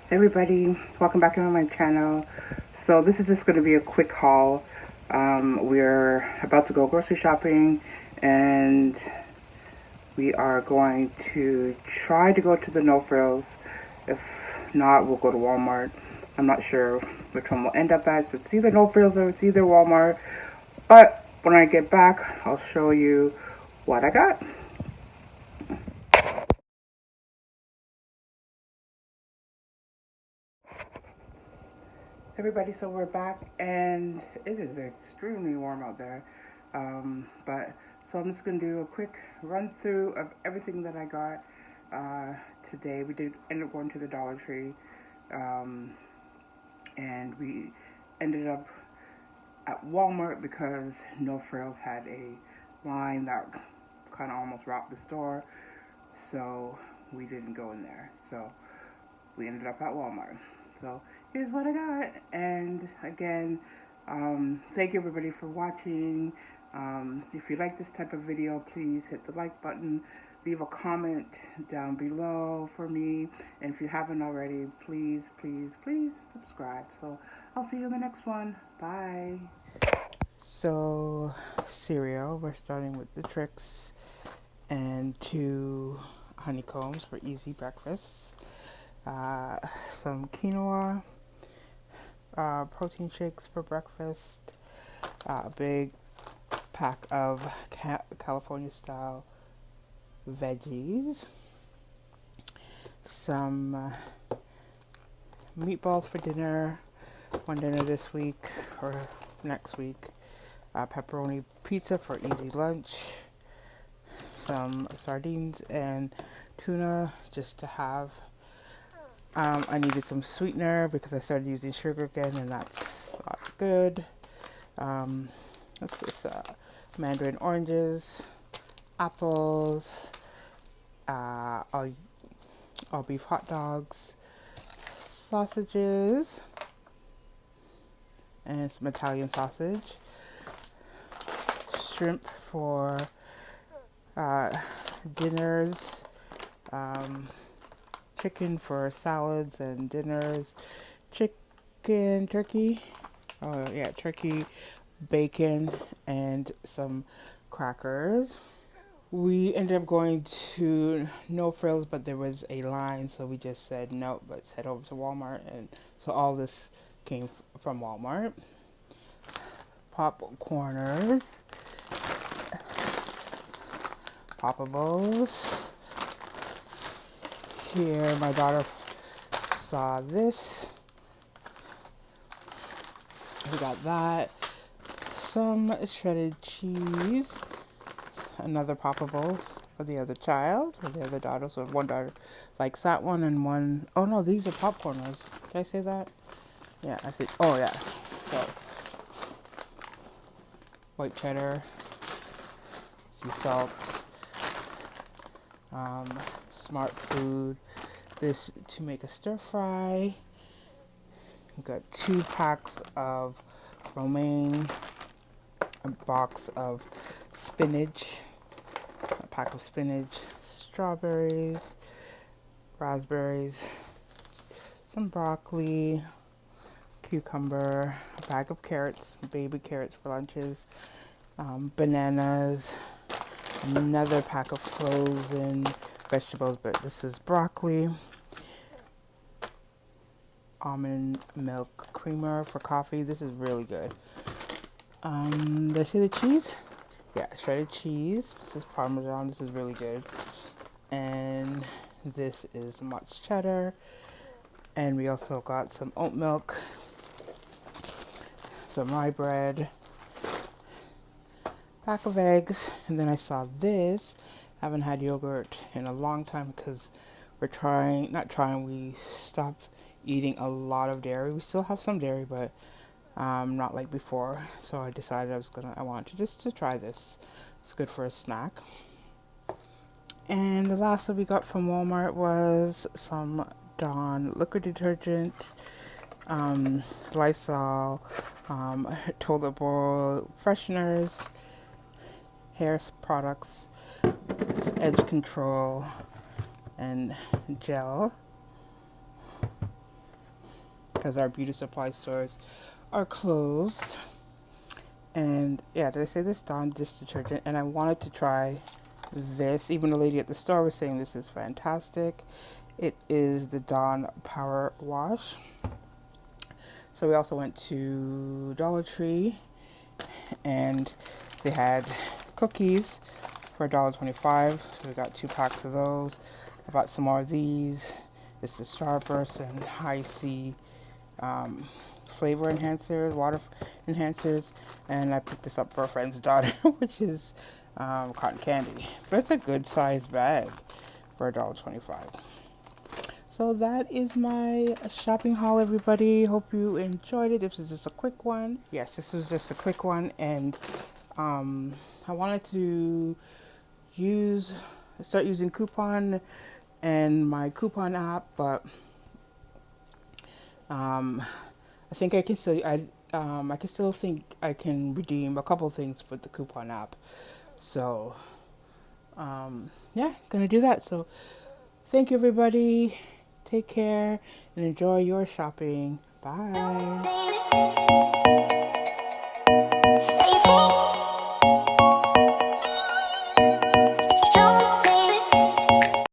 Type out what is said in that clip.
Everybody, welcome back to my channel. So this is just going to be a quick haul. We're about to go grocery shopping, and we are going to try to go to the No Frills. If not, we'll go to Walmart. I'm not sure which one we'll end up at, so it's either No Frills or it's either Walmart. But when I get back, I'll show you what I got. Everybody, so we're back, and it is extremely warm out there. But so I'm just gonna do a quick run through of everything that I got today. We did end up going to the Dollar Tree, um, and we ended up at Walmart because No Frills had a line that kind of almost robbed the store, so we didn't go in there. So we ended up at Walmart. So here's what I got. And again, thank you everybody for watching. If you like this type of video, please hit the like button. Leave a comment down below for me. And if you haven't already, please, please, please subscribe. So I'll see you in the next one. Bye. So, cereal. We're starting with the Tricks and 2 honeycombs for easy breakfast. Some quinoa, protein shakes for breakfast, a big pack of California style veggies, some meatballs for dinner, one dinner this week or next week, pepperoni pizza for easy lunch, some sardines and tuna just to have. I needed some sweetener because I started using sugar again, and that's not good. What's this? Mandarin oranges, apples, all beef hot dogs, sausages, and some Italian sausage, shrimp for dinners, chicken for salads and dinners, turkey, turkey, bacon, and some crackers. We ended up going to No Frills, but there was a line, so we just said no, let's head over to Walmart. And so all this came from Walmart. Popcorners, Poppables. Here, my daughter saw this. We got that. Some shredded cheese. Another Poppables for the other child, for the other daughter. So one daughter likes that one, and one, oh no, these are popcorners. Did I say that? Yeah, I think, oh yeah. So, white cheddar, sea salt, Smart Food. This to make a stir fry. We've got 2 packs of romaine, a box of spinach, a pack of spinach, strawberries, raspberries, some broccoli, cucumber, a bag of carrots, baby carrots for lunches, bananas, another pack of frozen vegetables, but this is broccoli, almond milk creamer for coffee. This is really good. Did I say the cheese? Yeah, shredded cheese. This is Parmesan. This is really good. And this is Mott's cheddar. And we also got some oat milk, some rye bread, pack of eggs, and then I saw this. I haven't had yogurt in a long time because we stopped eating a lot of dairy. We still have some dairy, but not like before. So I decided I wanted to try this. It's good for a snack. And the last that we got from Walmart was some Dawn liquid detergent, Lysol, toilet bowl fresheners, hair products, edge control, and gel. because our beauty supply stores are closed. And yeah, did I say this? Dawn dish detergent. And I wanted to try this. Even the lady at the store was saying this is fantastic. It is the Dawn Power Wash. So we also went to Dollar Tree, and they had cookies for $1.25. So we got 2 packs of those. I bought some more of these. This is Starburst and High C flavor enhancers, water enhancers, and I picked this up for a friend's daughter, which is cotton candy. But it's a good size bag for $1.25. So that is my shopping haul, everybody. Hope you enjoyed it. This was just a quick one. Yes, this was just a quick one, and I wanted to start using coupon and my coupon app, but I think I can still think I can redeem a couple things with the coupon app. So yeah, gonna do that. So thank you, everybody. Take care and enjoy your shopping. Bye.